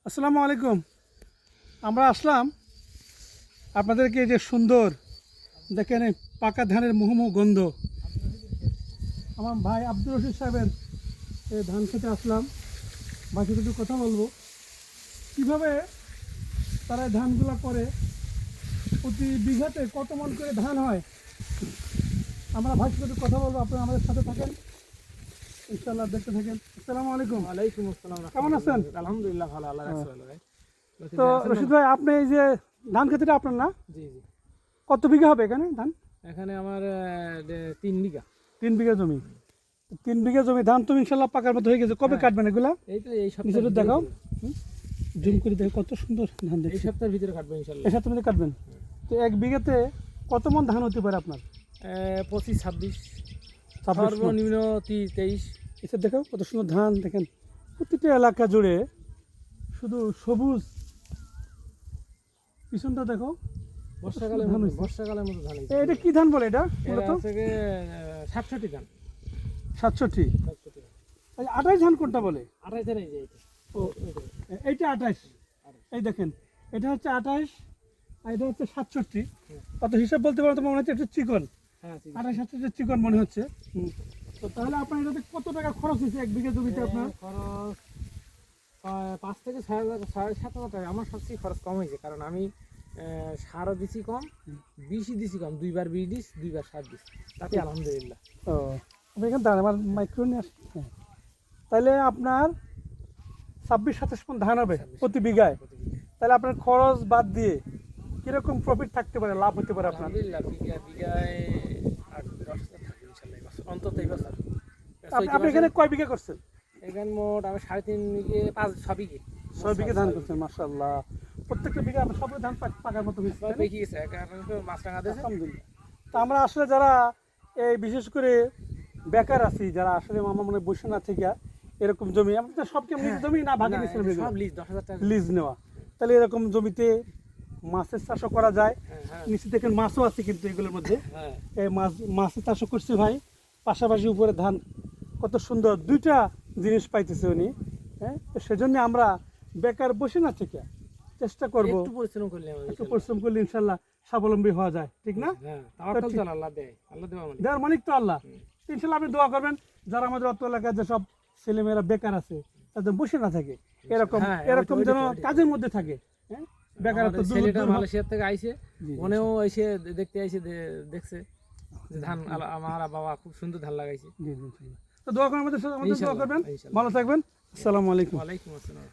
আসসালামু আলাইকুম। আমরা আসলাম আপনাদেরকে যে সুন্দর দেখেন এই পাকা ধানের মুহুমুহু গন্ধ। আমার ভাই আব্দুর রশিদ সাহেবের এই ধান খেতে আসলাম। ভাই সাথে একটু কথা বলবো কীভাবে তারা এই ধানগুলো করে, প্রতি বিঘাতে কত মন করে ধান হয়। আমরা ভাই সাথে একটু কথা বলবো, আপনারা আমাদের সাথে থাকেন, ইনশাআল্লাহ দেখতে থাকেন। আসসালামু আলাইকুম। ওয়ালাইকুম আসসালাম। কেমন আছেন? আলহামদুলিল্লাহ ভালো, আল্লাহ রাখছে ভালো ভাই। তো রশিদ ভাই, আপনি এই যে ধান খেতেটা আপনার না, জি জি, কত বিঘা হবে এখানে ধান? এখানে আমার 3 বিঘা। 3 বিঘা জমি। 3 বিঘা জমি ধান তো ইনশাল্লাহ পাকার মতো হয়ে গেছে। কবে হ্যাঁ। কাটবেন এগুলা? এই তো এই নিচে সপ্তাহে দেখাও, জুম করে দেখো কত সুন্দর ধান এই দেখছি। সপ্তাহের ভিতরে কাটবো ইনশাআল্লাহ। এর সাথে মধ্যে কাটবেন। তো এক বিঘাতে কত মন ধান হতে পারে আপনার? 25-26, 26 মণ। সর্বনিম্ন 23। এসে দেখো কত সুন্দর ধান, দেখেন প্রতিটা এলাকা জুড়ে শুধু সবুজ। পিছনটা দেখো, বর্ষাকালের ধান মতো, হয়েছে। বর্ষাকালের মতো ধান হয়েছে। এটা কি ধান বলে এটা? এটা মূলত হচ্ছে 67 ধান। 67। 67 ধান। 28 ধান কোনটা বলে? 28 ধান এই যে এইটা। ও, এইটা 28। এই দেখেন, এটা হচ্ছে 28 আর এটা হচ্ছে 67। কত হিসাব বলতে পারো তো? মনে হচ্ছে একটু চিকন। হ্যাঁ ঠিক আছে। 28 67 চিকন মনে হচ্ছে। তো তাহলে আপনার এটাতে কত টাকা খরচ হয়েছে এক বিঘা জমিতে আপনার? খরচ 5 থেকে 6,500 টাকা। আমার সবচেয়ে খরচ কম হয়েছে, কারণ আমি সারও দিছি কম, বিষই দিছি কম। 2বার বিষ দিস, 2বার সার দিস, তাতে আলহামদুলিল্লাহ। ও, আপনি এখানে দাঁড়ান, আমার মাইক্রো নিয়ে আসেন। হ্যাঁ, তাহলে আপনার 26-27 মণ ধান হবে প্রতি বিঘায়। তাহলে আপনার খরচ বাদ দিয়ে কিরকম প্রফিট থাকতে পারে, লাভ হতে পারে আপনার? আলহামদুলিল্লাহ বিঘায় 8-10 হাজার থাকবে ইনশাল্লাহ এই বছর, অন্তত এই বছর। আপনি এখানে কয় বিঘা করছেন? এখানে মোট আমি 3.5 বিঘে, 6 বিঘে। 6 বিঘা ধান করছেন, মাশাআল্লাহ। প্রত্যেকটা বিঘা আপনার সবগুলো ধান পাকার মতো হয়েছে, তাই না? পেকে গেছে, মাছরাঙা দিয়েছে। আলহামদুলিল্লাহ। তা আমরা আসলে যারা এই বিশেষ করে বেকার আছি, যারা আসলে আমার মনে হয় বসে না থেকে এরকম জমি, আমাদের তো সব কেমন জমি না ভাগে নিয়েছিলাম, সব লিজ 10,000 টাকা। লিজ নেওয়া। তাহলে এরকম জমিতে মাছের চাষও করা যায়। হ্যাঁ নিচে দেখেন মাছও আছে কিন্তু এগুলোর মধ্যে। হ্যাঁ। এই মাছের চাষও করছে ভাই, পাশাপাশি উপরে ধান। কত সুন্দর দুইটা জিনিস পাইতেছে উনি। হ্যাঁ, তো সেজন্য আমরা বেকার বসে না থেকে চেষ্টা করব, একটু পরিশ্রম করলে একটু পরিশ্রম করলে ইনশাল্লাহ স্বাবলম্বী হওয়া যায়, ঠিক না? হ্যাঁ, তাওয়াক্কুল তো আল্লাহ দেয়, আল্লাহ দেওয়া মানে। দেওয়ার মালিক তো আল্লাহ। ইনশাল্লাহ আপনি দোয়া করবেন যারা আমাদের অত এলাকায় যেসব ছেলেমেয়েরা বেকার আছে তাদের বসে না থাকে, এরকম হ্যাঁ, এরকম ওইটাই যেন ওইটাই। কাজের মধ্যে থাকে। হ্যাঁ, বেকারত্ব আমাদের দূর ছেলেটা দূর হোক। মালয়েশিয়া থেকে আইছে, জি, মনেও এসে দেখতে আইছে, দেখছে যে ধান আমার বাবা খুব সুন্দর ধান লাগাইছে। জি জি, ইনশাল্লাহ। তো দোয়া করেন আমাদের সাথে, আমাদের দোয়া ইনশাআল্লাহ, করবেন। ইনশাআল্লাহ। ভালো থাকবেন। আসসালামু আলাইকুম। ওয়ালাইকুম আসসালাম।